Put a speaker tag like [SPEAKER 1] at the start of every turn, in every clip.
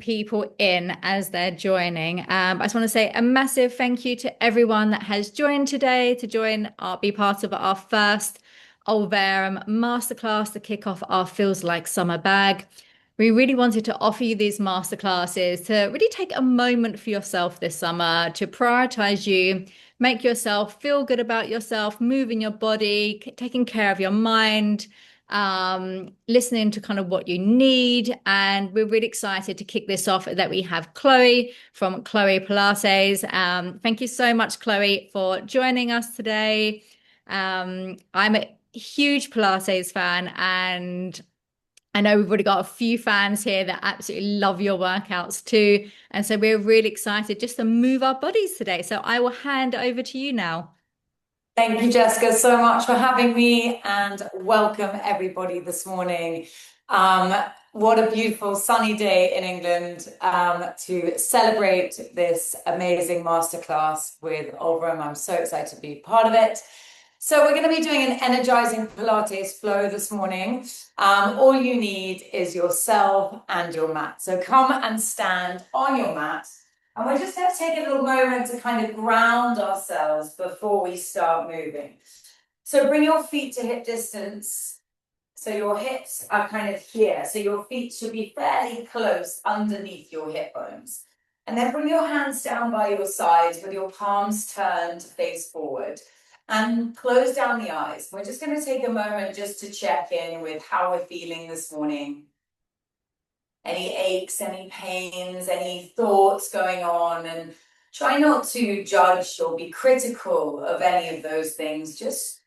[SPEAKER 1] People in as they're joining. I just want to say a massive thank you to everyone that has joined today to be part of our first Olverum Masterclass to kick off our Feels Like Summer bag. We really wanted to offer you these masterclasses to really take a moment for yourself this summer, to prioritize you, make yourself feel good about yourself, moving your body, taking care of your mind, listening to kind of what you need. And we're really excited to kick this off that we have Chloe from Chloe Pilates. Thank you so much, Chloe, for joining us today. I'm a huge Pilates fan, and I know we've already got a few fans here that absolutely love your workouts too. And so we're really excited just to move our bodies today. So I will hand over to you now.
[SPEAKER 2] Thank you, Jessica, so much for having me, and welcome everybody this morning. What a beautiful sunny day in England to celebrate this amazing masterclass with Olverum. I'm so excited to be part of it. So we're going to be doing an energizing Pilates flow this morning. All you need is yourself and your mat. So come and stand on your mat. And we're just going to take a little moment to kind of ground ourselves before we start moving. So bring your feet to hip distance. So your hips are kind of here. So your feet should be fairly close underneath your hip bones. And then bring your hands down by your sides with your palms turned to face forward. And close down the eyes. We're just going to take a moment just to check in with how we're feeling this morning. Any aches, any pains, any thoughts going on, and try not to judge or be critical of any of those things. Just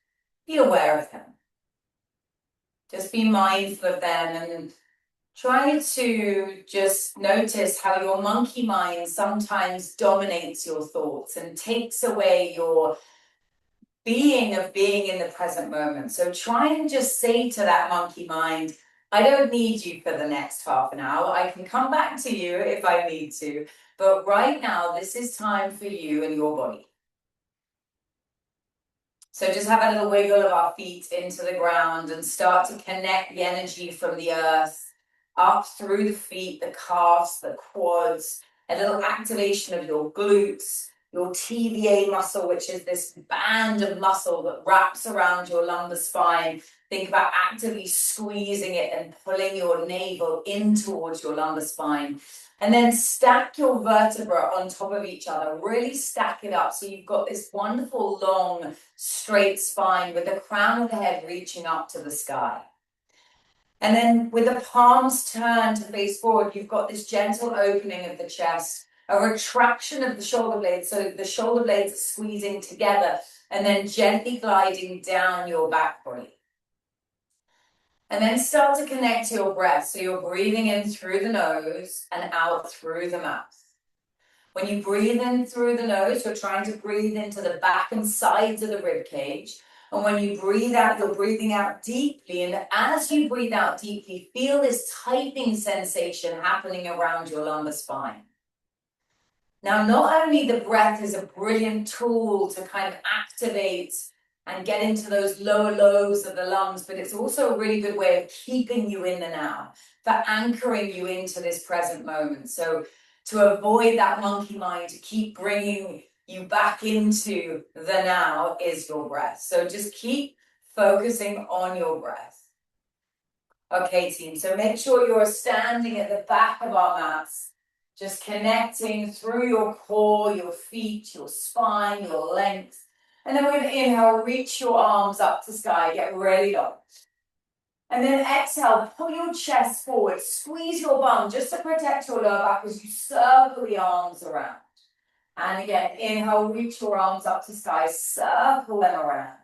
[SPEAKER 2] be aware of them. Just be mindful of them and try to just notice how your monkey mind sometimes dominates your thoughts and takes away your being in the present moment. So try and just say to that monkey mind, I don't need you for the next half an hour. I can come back to you if I need to. But right now, this is time for you and your body. So just have a little wiggle of our feet into the ground and start to connect the energy from the earth up through the feet, the calves, the quads, a little activation of your glutes, your TVA muscle, which is this band of muscle that wraps around your lumbar spine. Think about actively squeezing it and pulling your navel in towards your lumbar spine. And then stack your vertebrae on top of each other. Really stack it up so you've got this wonderful, long, straight spine with the crown of the head reaching up to the sky. And then with the palms turned to face forward, you've got this gentle opening of the chest, a retraction of the shoulder blades. So the shoulder blades are squeezing together and then gently gliding down your back body. And then start to connect to your breath. So you're breathing in through the nose and out through the mouth. When you breathe in through the nose, you're trying to breathe into the back and sides of the rib cage. And when you breathe out, you're breathing out deeply. And as you breathe out deeply, feel this tightening sensation happening around your lumbar spine. Now, not only the breath is a brilliant tool to kind of activate and get into those lower lobes of the lungs, but it's also a really good way of keeping you in the now, for anchoring you into this present moment. So to avoid that monkey mind, to keep bringing you back into the now is your breath. So just keep focusing on your breath. Okay, team, so make sure you're standing at the back of our mats, just connecting through your core, your feet, your spine, your length. And then we're going to inhale, reach your arms up to sky, get really long. And then exhale, pull your chest forward, squeeze your bum just to protect your lower back as you circle the arms around. And again, inhale, reach your arms up to sky, circle them around.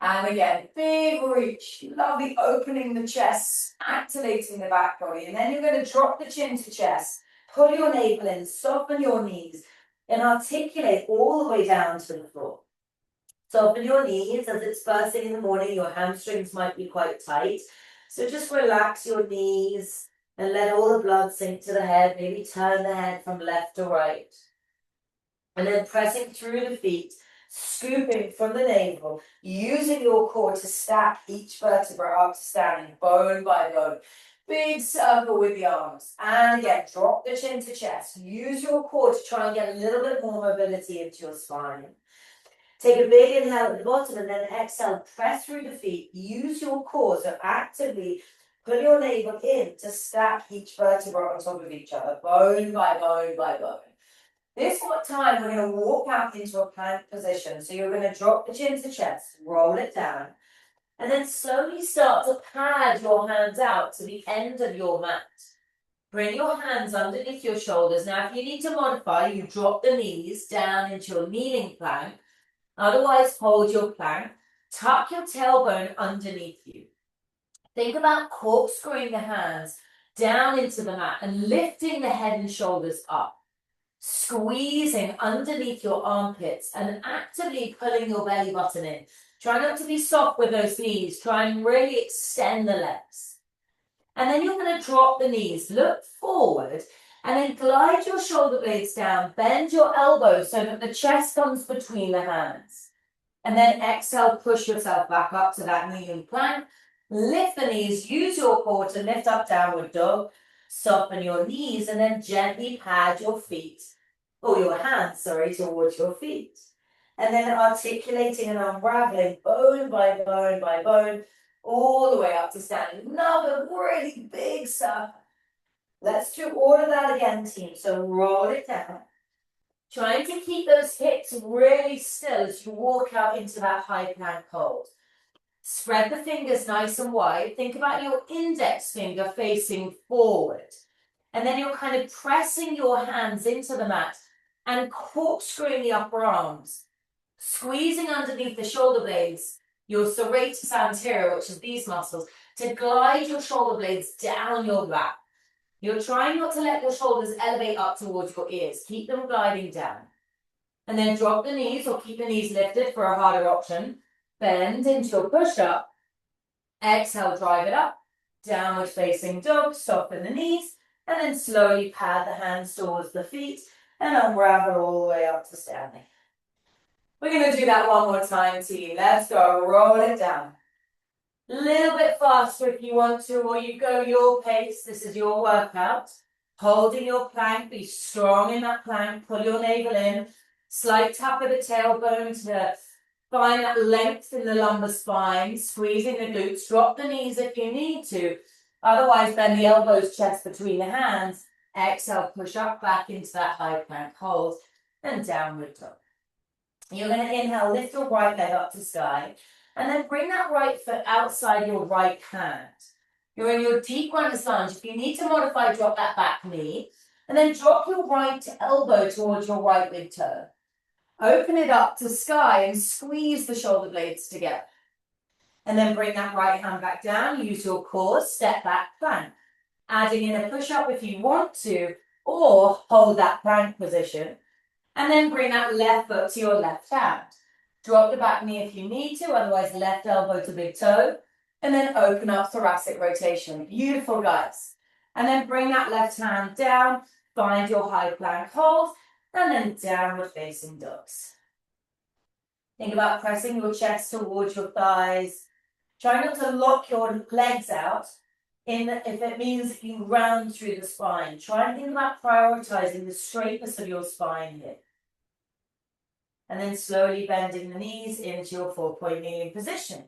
[SPEAKER 2] And again, big reach, lovely, opening the chest, activating the back body. And then you're going to drop the chin to chest, pull your navel in, soften your knees, and articulate all the way down to the floor. Soften your knees as it's first thing in the morning. Your hamstrings might be quite tight. So just relax your knees and let all the blood sink to the head. Maybe turn the head from left to right. And then pressing through the feet, scooping from the navel, using your core to stack each vertebra up to standing, bone by bone. big circle with the arms. And again, drop the chin to chest. Use your core to try and get a little bit more mobility into your spine. Take a big inhale at the bottom and then exhale, press through the feet. Use your core, so actively pull your navel in to stack each vertebra on top of each other, bone by bone by bone. This time we're going to walk out into a plank position. So you're going to drop the chin to chest, roll it down, and then slowly start to pad your hands out to the end of your mat. Bring your hands underneath your shoulders. Now, if you need to modify, you drop the knees down into your kneeling plank. Otherwise, hold your plank. Tuck your tailbone underneath you. Think about corkscrewing the hands down into the mat and lifting the head and shoulders up. Squeezing underneath your armpits and actively pulling your belly button in. Try not to be soft with those knees. Try and really extend the legs. And then you're going to drop the knees. Look forward and then glide your shoulder blades down. Bend your elbows so that the chest comes between the hands. And then exhale, push yourself back up to that kneeling plank. Lift the knees. Use your core to lift up downward dog. Soften your knees and then gently pad your feet, or your hands, towards your feet. And then articulating and unraveling bone by bone by bone, all the way up to standing. Another really big circle. Let's do all of that again, team. So roll it down. Trying to keep those hips really still as you walk out into that high plank hold. Spread the fingers nice and wide. Think about your index finger facing forward. And then you're kind of pressing your hands into the mat and corkscrewing the upper arms. Squeezing underneath the shoulder blades, your serratus anterior, which is these muscles, to glide your shoulder blades down your back. You're trying not to let your shoulders elevate up towards your ears. Keep them gliding down. And then drop the knees or keep the knees lifted for a harder option. Bend into your push-up. Exhale, drive it up. Downward facing dog, soften the knees. And then slowly pad the hands towards the feet and unravel all the way up to standing. We're going to do that one more time, team. Let's go. Roll it down. A little bit faster if you want to, or you go your pace. This is your workout. Holding your plank, be strong in that plank. Pull your navel in. Slight tap of the tailbone to find that length in the lumbar spine. Squeezing the glutes. Drop the knees if you need to. Otherwise, bend the elbows, chest between the hands. Exhale, push up back into that high plank hold. And downward dog. You're going to inhale, lift your right leg up to sky. And then bring that right foot outside your right hand. You're in your deep runner's lunge. If you need to modify, drop that back knee. And then drop your right elbow towards your right big toe. Open it up to sky and squeeze the shoulder blades together. And then bring that right hand back down. Use your core, step back, plank. Adding in a push-up if you want to, or hold that plank position. And then bring that left foot to your left hand. Drop the back knee if you need to, otherwise left elbow to big toe. And then open up thoracic rotation. Beautiful, guys. And then bring that left hand down, find your high plank hold, and then downward facing dogs. Think about pressing your chest towards your thighs. Try not to lock your legs out if it means that you round through the spine. Try and think about prioritizing the straightness of your spine here. And then slowly bending the knees into your 4-point kneeling position.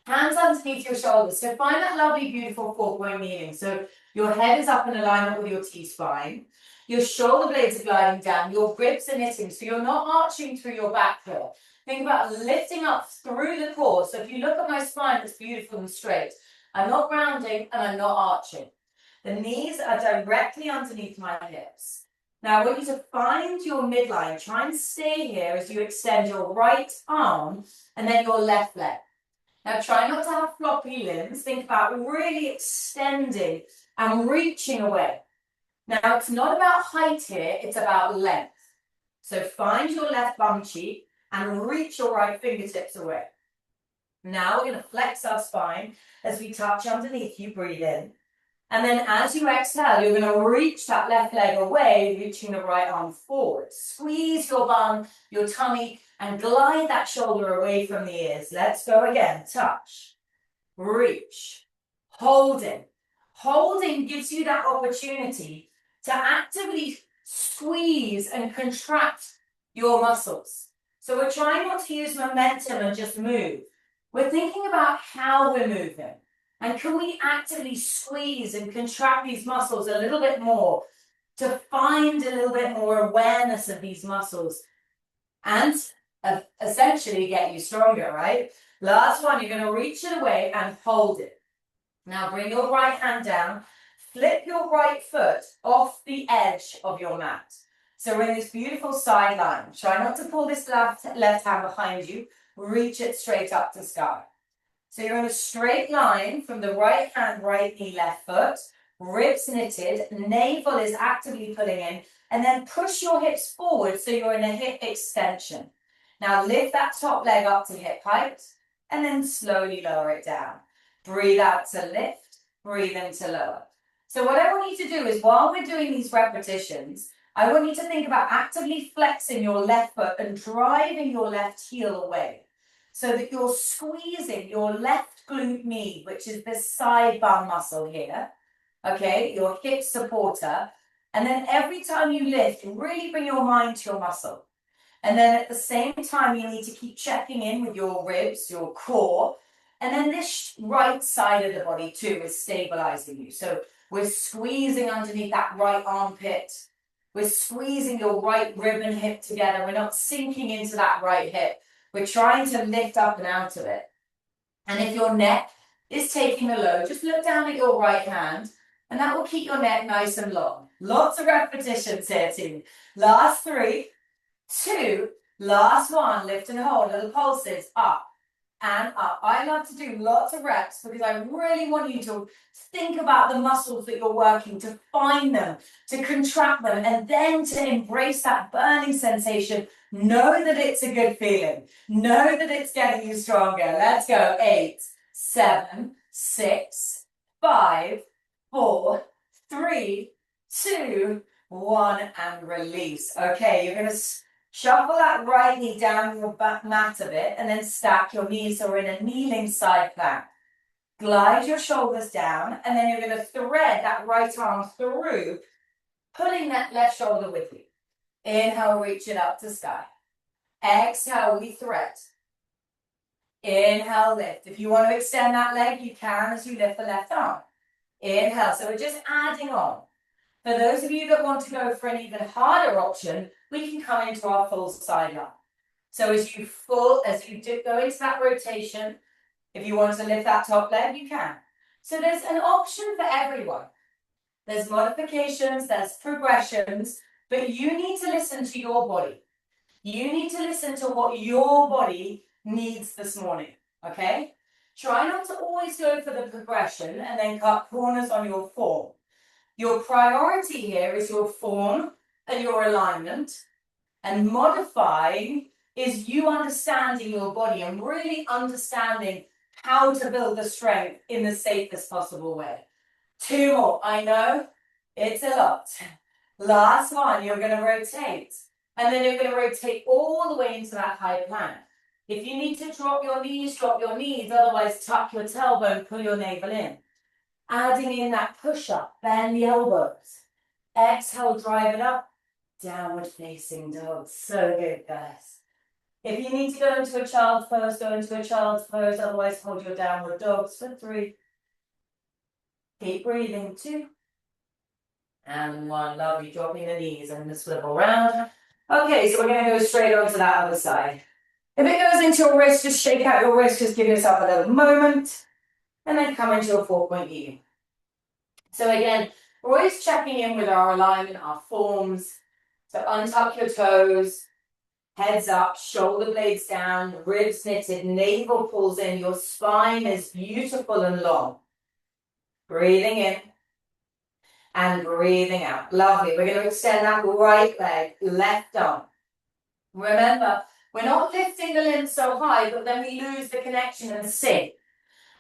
[SPEAKER 2] Hands underneath your shoulders. So find that lovely, beautiful 4-point kneeling. So your head is up in alignment with your T-spine. Your shoulder blades are gliding down. Your ribs are knitting. So you're not arching through your back here. Think about lifting up through the core. So if you look at my spine, it's beautiful and straight. I'm not rounding and I'm not arching. The knees are directly underneath my hips. Now I want you to find your midline. Try and stay here as you extend your right arm and then your left leg. Now try not to have floppy limbs. Think about really extending and reaching away. Now it's not about height here, it's about length. So find your left bum cheek and reach your right fingertips away. Now we're going to flex our spine as we touch underneath you, breathe in. And then as you exhale, you're going to reach that left leg away, reaching the right arm forward. Squeeze your bum, your tummy, and glide that shoulder away from the ears. Let's go again. Touch, reach, holding, Holding gives you that opportunity to actively squeeze and contract your muscles. So we're trying not to use momentum and just move. We're thinking about how we're moving. And can we actively squeeze and contract these muscles a little bit more to find a little bit more awareness of these muscles and essentially get you stronger, right? Last one, you're going to reach it away and hold it. Now bring your right hand down, flip your right foot off the edge of your mat. So we're in this beautiful side line. Try not to pull this left hand behind you. Reach it straight up to sky. So you're in a straight line from the right hand, right knee, left foot, ribs knitted, navel is actively pulling in, and then push your hips forward so you're in a hip extension. Now lift that top leg up to hip height, and then slowly lower it down. Breathe out to lift, breathe in to lower. So what I want you to do is, while we're doing these repetitions, I want you to think about actively flexing your left foot and driving your left heel away, so that you're squeezing your left glute med, which is this side bum muscle here, okay, your hip supporter. And then every time you lift, really bring your mind to your muscle. And then at the same time, you need to keep checking in with your ribs, your core. And then this right side of the body too is stabilizing you. So we're squeezing underneath that right armpit. We're squeezing your right rib and hip together. We're not sinking into that right hip. We're trying to lift up and out of it. And if your neck is taking a load, just look down at your right hand, and that will keep your neck nice and long. Lots of repetitions here too. Last 3, 2, last 1, lift and hold, little pulses, up and up. I love to do lots of reps because I really want you to think about the muscles that you're working, to find them, to contract them, and then to embrace that burning sensation. Know that it's a good feeling. Know that it's getting you stronger. Let's go. 8, 7, 6, 5, 4, 3, 2, 1, and release. Okay, you're going to shuffle that right knee down your back mat a bit and then stack your knees so we're in a kneeling side plank. Glide your shoulders down, and then you're going to thread that right arm through, pulling that left shoulder with you. Inhale, reach it up to sky. Exhale, we thread. Inhale, lift. If you want to extend that leg, you can as you lift the left arm. Inhale, so we're just adding on. For those of you that want to go for an even harder option, we can come into our full side line. So as you go into that rotation, if you want to lift that top leg, you can. So there's an option for everyone. There's modifications, there's progressions, but you need to listen to your body. You need to listen to what your body needs this morning, okay? Try not to always go for the progression and then cut corners on your form. Your priority here is your form and your alignment, and modifying is you understanding your body and really understanding how to build the strength in the safest possible way. 2 more. I know it's a lot. Last one, you're going to rotate. And then you're going to rotate all the way into that high plank. If you need to drop your knees, drop your knees. Otherwise, tuck your tailbone, pull your navel in. Adding in that push-up, bend the elbows. Exhale, drive it up. Downward facing dog. So good, guys. If you need to go into a child's pose, go into a child's pose. Otherwise, hold your downward dogs for 3. Keep breathing. 2. And 1. Lovely. Dropping the knees and the swivel round. Okay, so we're going to go straight on to that other side. If it goes into your wrist, just shake out your wrist. Just give yourself a little moment. And then come into a 4-point U. So again, we're always checking in with our alignment, our forms. So untuck your toes, heads up, shoulder blades down, ribs knitted, navel pulls in, your spine is beautiful and long. Breathing in and breathing out. Lovely. We're going to extend that right leg, left arm. Remember, we're not lifting the limbs so high, but then we lose the connection and sink.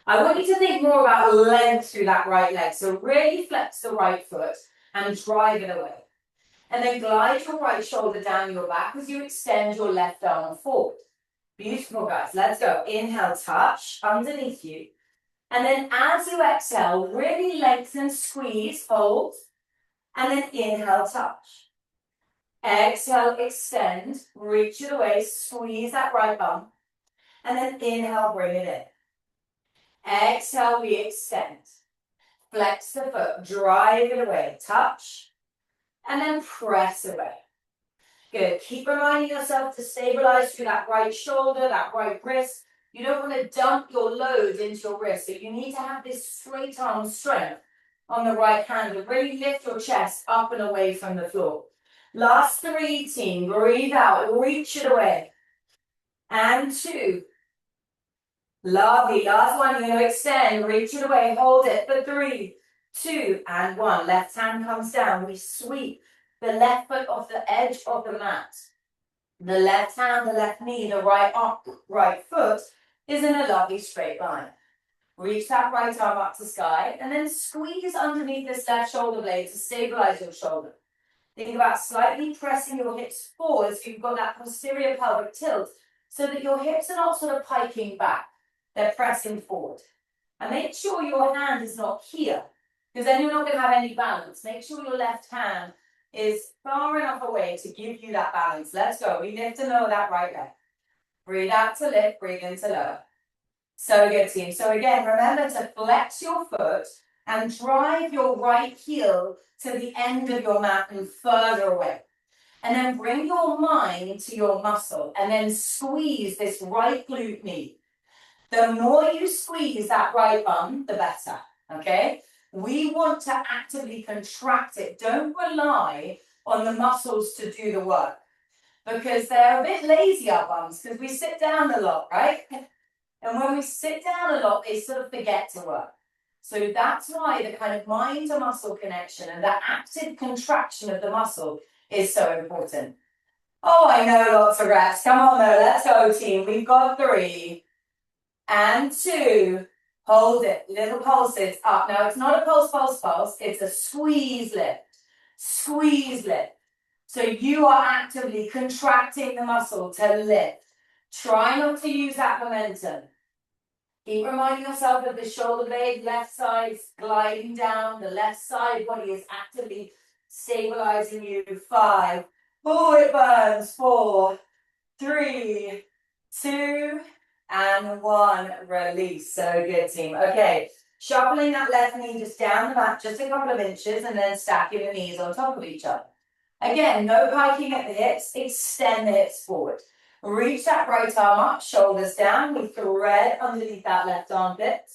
[SPEAKER 2] I want you to think more about length through that right leg. So really flex the right foot and drive it away. And then glide your right shoulder down your back as you extend your left arm forward. Beautiful, guys. Let's go. Inhale, touch underneath you. And then as you exhale, really lengthen, squeeze, hold. And then inhale, touch. Exhale, extend, reach it away, squeeze that right bum. And then inhale, bring it in. Exhale, we extend. Flex the foot, drive it away, touch. And then press away. Good. Keep reminding yourself to stabilize through that right shoulder, that right wrist. You don't want to dump your load into your wrist. So you need to have this straight arm strength on the right hand and really lift your chest up and away from the floor. Last 3, team. Breathe out. Reach it away. And 2. Lovely. Last one. You're going to extend. Reach it away. Hold it for 3, 2, and 1. Left hand comes down. We sweep the left foot off the edge of the mat. The left hand, the left knee, the right arm, right foot is in a lovely straight line. Reach that right arm up to sky and then squeeze underneath this left shoulder blade to stabilize your shoulder. Think about slightly pressing your hips forward so you've got that posterior pelvic tilt so that your hips are not sort of piking back. They're pressing forward. And make sure your hand is not here because then you're not going to have any balance. Make sure your left hand is far enough away to give you that balance. Let's go. We lift and lower that right leg. Breathe out to lift, breathe in to lower. So good, team. So again, remember to flex your foot and drive your right heel to the end of your mat and further away. And then bring your mind to your muscle and then squeeze this right glute knee. The more you squeeze that right bum, the better, okay? We want to actively contract it. Don't rely on the muscles to do the work because they're a bit lazy, our bums, because we sit down a lot, right? And when we sit down a lot, they sort of forget to work. So that's why the kind of mind to muscle connection and the active contraction of the muscle is so important. Oh, I know, lots of reps. Come on, though. Let's go, team. We've got 3 and 2. Hold it. Little pulses up. Now, it's not a pulse, pulse, pulse. It's a squeeze lift. Squeeze lift. So you are actively contracting the muscle to lift. Try not to use that momentum. Keep reminding yourself of the shoulder blade, left side gliding down. The left side body is actively stabilizing you. 5. Oh, it burns. 4, 3, 2, and 1. Release. So good, team. Okay. Shuffling that left knee just down the mat, just a couple of inches, and then stacking the knees on top of each other. Again, no piking at the hips. Extend the hips forward. Reach that right arm up, shoulders down. We thread underneath that left armpit.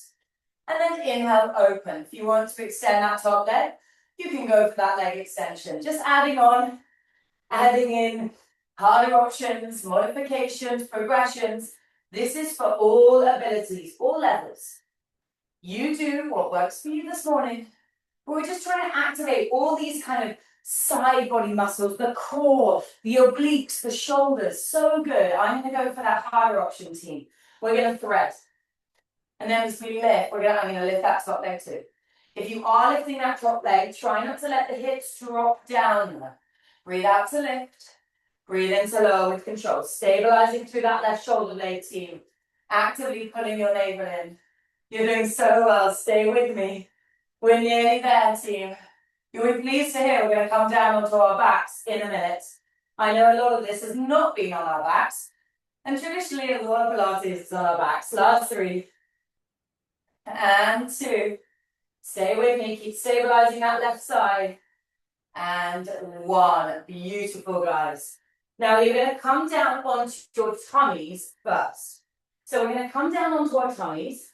[SPEAKER 2] And then inhale, open. If you want to extend that top leg, you can go for that leg extension. Just adding on, adding in harder options, modifications, progressions. This is for all abilities, all levels. You do what works for you this morning. But we're just trying to activate all these kind of side body muscles, the core, the obliques, the shoulders. So good. I'm going to go for that harder option, team. We're going to thread. And then as we lift, I'm going to lift that top leg too. If you are lifting that top leg, try not to let the hips drop down there. Breathe out to lift. Breathe in to lower with control. Stabilizing through that left shoulder blade, team. Actively pulling your navel in. You're doing so well. Stay with me. We're nearly there, team. You'll be pleased to hear we're going to come down onto our backs in a minute. I know a lot of this has not been on our backs. And traditionally, a lot of Pilates is on our backs. Last 3. And 2. Stay with me. Keep stabilizing that left side. And 1. Beautiful, guys. Now, you're going to come down onto your tummies first. So we're going to come down onto our tummies.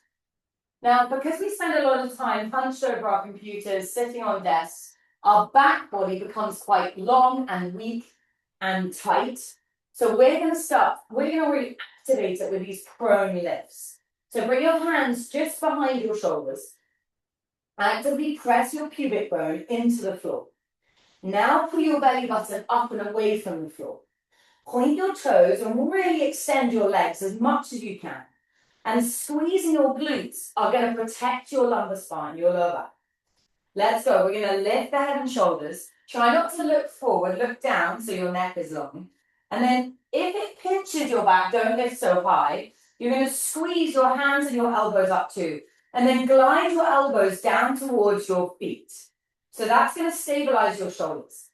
[SPEAKER 2] Now, because we spend a lot of time hunched over our computers, sitting on desks, our back body becomes quite long and weak and tight. So we're going to really activate it with these prone lifts. So bring your hands just behind your shoulders. Actively press your pubic bone into the floor. Now pull your belly button up and away from the floor. Point your toes and really extend your legs as much as you can. And squeezing your glutes are going to protect your lumbar spine, your lower back. Let's go. We're going to lift the head and shoulders. Try not to look forward, look down so your neck is long. And then if it pinches your back, don't lift so high. You're going to squeeze your hands and your elbows up too. And then glide your elbows down towards your feet. So that's going to stabilize your shoulders.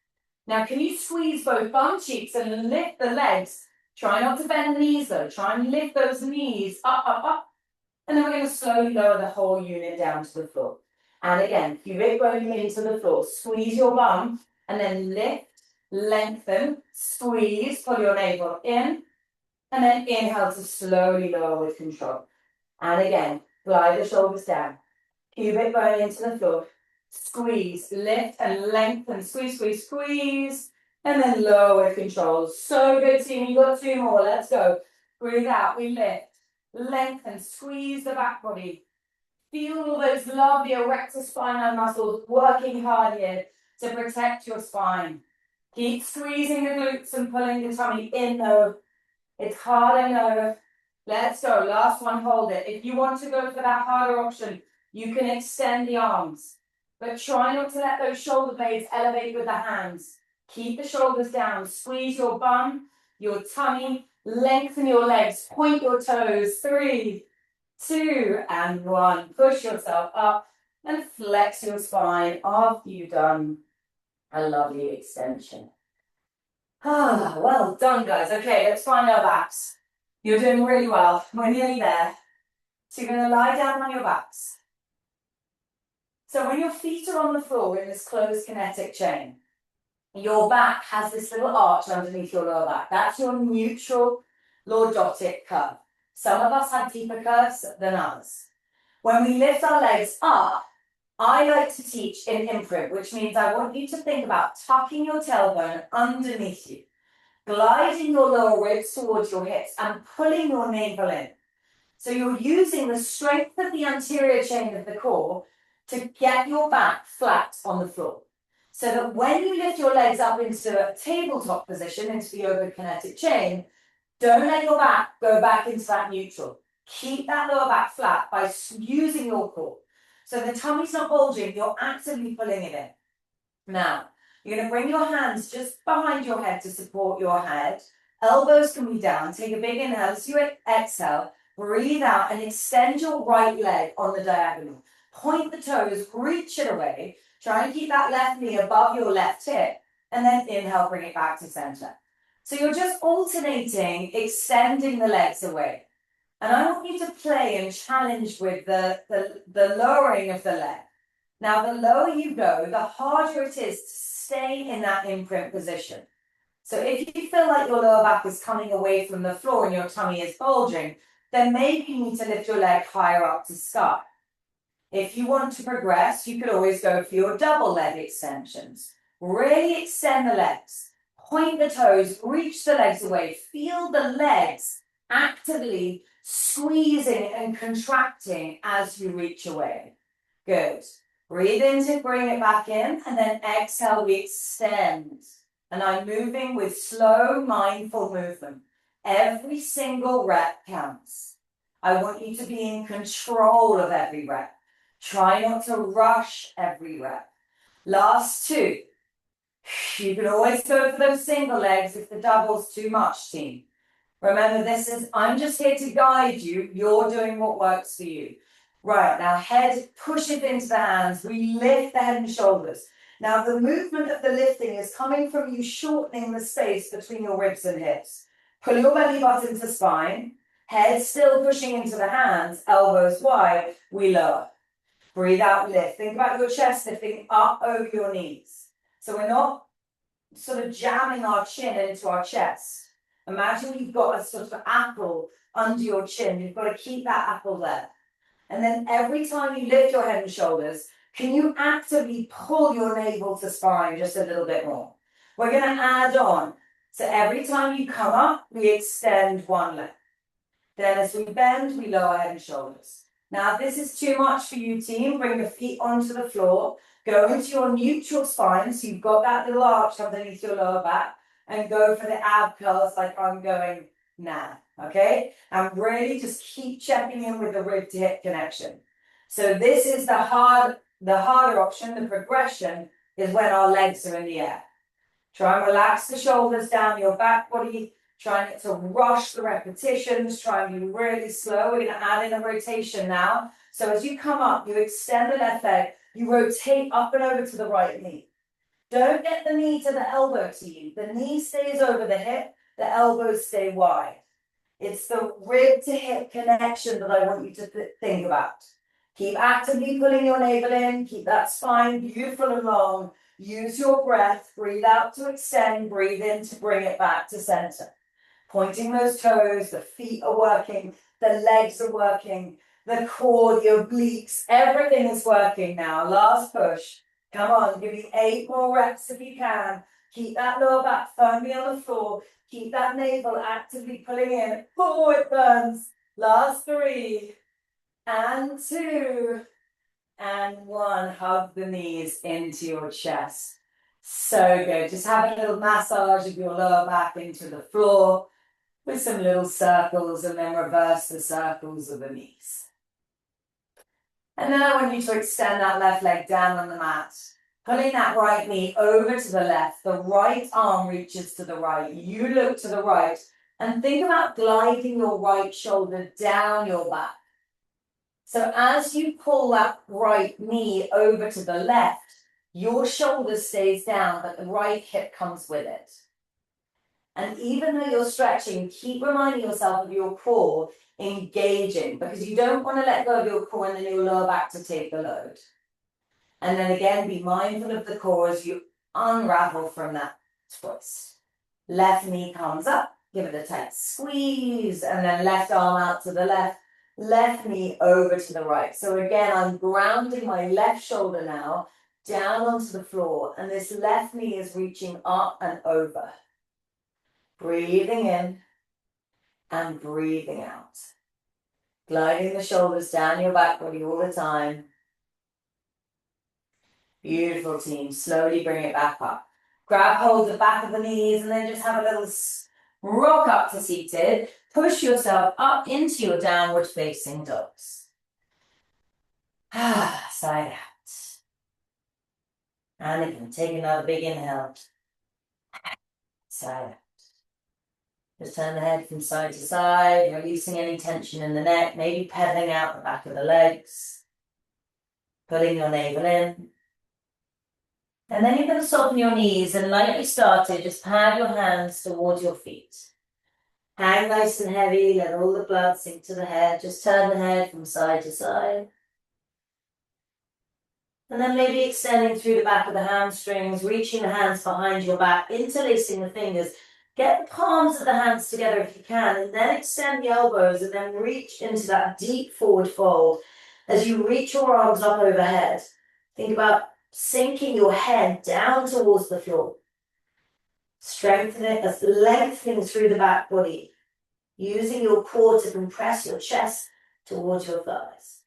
[SPEAKER 2] Now, can you squeeze both bum cheeks and lift the legs? Try not to bend the knees though. Try and lift those knees up, up, up. And then we're going to slowly lower the whole unit down to the floor. And again, pubic bone into the floor. Squeeze your bum and then lift, lengthen, squeeze, pull your navel in. And then inhale to slowly lower with control. And again, glide the shoulders down. Pubic bone into the floor. Squeeze, lift and lengthen. Squeeze, squeeze, squeeze. And then lower with control. So good, team. You've got 2 more. Let's go. Breathe out. We lift. Lengthen. Squeeze the back body. Feel all those lovely erector spinal muscles working hard here to protect your spine. Keep squeezing the glutes and pulling the tummy in though. It's hard, I know. Let's go. Last one, hold it. If you want to go for that harder option, you can extend the arms. But try not to let those shoulder blades elevate with the hands. Keep the shoulders down. Squeeze your bum, your tummy, lengthen your legs, point your toes. 3, 2, and 1. Push yourself up and flex your spine after you've done a lovely extension. Ah, well done, guys. Okay, let's find our backs. You're doing really well. We're nearly there. So you're going to lie down on your backs. So when your feet are on the floor in this closed kinetic chain, your back has this little arch underneath your lower back. That's your neutral lordotic curve. Some of us have deeper curves than others. When we lift our legs up, I like to teach in imprint, which means I want you to think about tucking your tailbone underneath you, gliding your lower ribs towards your hips and pulling your navel in. So you're using the strength of the anterior chain of the core to get your back flat on the floor. So that when you lift your legs up into a tabletop position, into the overkinetic chain, don't let your back go back into that neutral. Keep that lower back flat by using your core. So the tummy's not bulging, you're actively pulling it in. Now, you're going to bring your hands just behind your head to support your head. Elbows can be down. Take a big inhale. As you exhale, breathe out and extend your right leg on the diagonal. Point the toes, reach it away. Try and keep that left knee above your left hip. And then inhale, bring it back to center. So you're just alternating, extending the legs away. And I want you to play and challenge with the lowering of the leg. Now, the lower you go, the harder it is to stay in that imprint position. So if you feel like your lower back is coming away from the floor and your tummy is bulging, then maybe you need to lift your leg higher up to sky. If you want to progress, you could always go for your double leg extensions. Really extend the legs. Point the toes, reach the legs away. Feel the legs actively squeezing and contracting as you reach away. Good. Breathe in to bring it back in, and then exhale, we extend. And I'm moving with slow, mindful movement. Every single rep counts. I want you to be in control of every rep. Try not to rush every rep. Last 2. You can always go for those single legs if the double's too much, team. Remember, I'm just here to guide you. You're doing what works for you. Right, now head, push it into the hands. We lift the head and shoulders. Now the movement of the lifting is coming from you shortening the space between your ribs and hips. Pull your belly button to spine. Head still pushing into the hands, elbows wide. We lower. Breathe out, lift. Think about your chest lifting up over your knees. So we're not sort of jamming our chin into our chest. Imagine you've got a sort of apple under your chin. You've got to keep that apple there. And then every time you lift your head and shoulders, can you actively pull your navel to spine just a little bit more? We're going to add on. So every time you come up, we extend one leg. Then as we bend, we lower head and shoulders. Now, if this is too much for you, team, bring your feet onto the floor. Go into your neutral spine, so you've got that little arch underneath your lower back, and go for the ab curls like I'm going now, okay? And really just keep checking in with the rib to hip connection. So this is the harder option. The progression is when our legs are in the air. Try and relax the shoulders down your back body. Try not to rush the repetitions, try and be really slow. We're going to add in a rotation now. So as you come up, you extend the left leg, you rotate up and over to the right knee. Don't get the knee to the elbow to you. The knee stays over the hip, the elbows stay wide. It's the rib to hip connection that I want you to think about. Keep actively pulling your navel in, keep that spine beautiful and long. Use your breath, breathe out to extend, breathe in to bring it back to center. Pointing those toes, the feet are working, the legs are working, the core, the obliques, everything is working now. Last push. Come on, give me 8 more reps if you can. Keep that lower back firmly on the floor. Keep that navel actively pulling in. Oh, it burns. Last 3, and 2, and 1. Hug the knees into your chest. So good. Just have a little massage of your lower back into the floor with some little circles, and then reverse the circles of the knees. And then I want you to extend that left leg down on the mat. Pulling that right knee over to the left, the right arm reaches to the right. You look to the right and think about gliding your right shoulder down your back. So as you pull that right knee over to the left, your shoulder stays down, but the right hip comes with it. And even though you're stretching, keep reminding yourself of your core engaging, because you don't want to let go of your core and then your lower back to take the load. And then again, be mindful of the core as you unravel from that twist. Left knee comes up, give it a tight squeeze, and then left arm out to the left, left knee over to the right. So again, I'm grounding my left shoulder now down onto the floor, and this left knee is reaching up and over. Breathing in and breathing out. Gliding the shoulders down your back body all the time. Beautiful, team. Slowly bring it back up. Grab hold of the back of the knees and then just have a little rock up to seated. Push yourself up into your downward facing dogs. Side out. And again, take another big inhale. Side out. Just turn the head from side to side, releasing any tension in the neck, maybe pedaling out the back of the legs. Pulling your navel in. And then you're going to soften your knees, and like we started, just pad your hands towards your feet. Hang nice and heavy, let all the blood sink to the head. Just turn the head from side to side. And then maybe extending through the back of the hamstrings, reaching the hands behind your back, interlacing the fingers. Get the palms of the hands together if you can, and then extend the elbows, and then reach into that deep forward fold. As you reach your arms up overhead, think about sinking your head down towards the floor. Strengthen it as lengthening through the back body, using your core to compress your chest towards your thighs.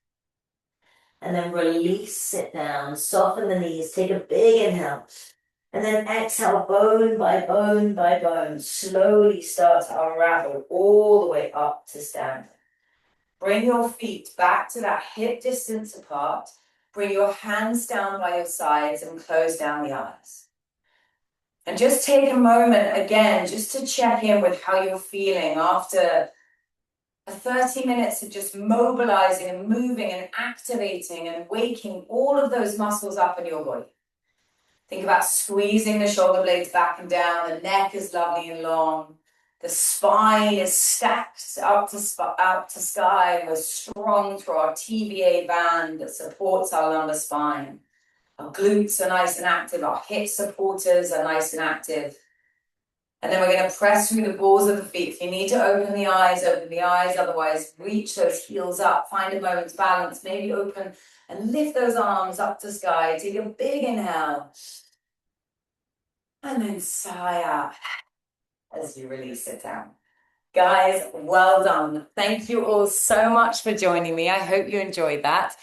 [SPEAKER 2] And then release, sit down, soften the knees, take a big inhale. And then exhale, bone by bone by bone, slowly start to unravel all the way up to standing. Bring your feet back to that hip distance apart. Bring your hands down by your sides and close down the eyes. And just take a moment again, just to check in with how you're feeling after 30 minutes of just mobilizing and moving and activating and waking all of those muscles up in your body. Think about squeezing the shoulder blades back and down. The neck is lovely and long. The spine is stacked up to sky. We're strong through our TVA band that supports our lumbar spine. Our glutes are nice and active. Our hip supporters are nice and active. And then we're going to press through the balls of the feet. If you need to open the eyes, open the eyes. Otherwise, reach those heels up. Find a moment's balance. Maybe open and lift those arms up to sky. Take a big inhale. And then sigh out as you release it down. Guys, well done. Thank you all so much for joining me. I hope you enjoyed that.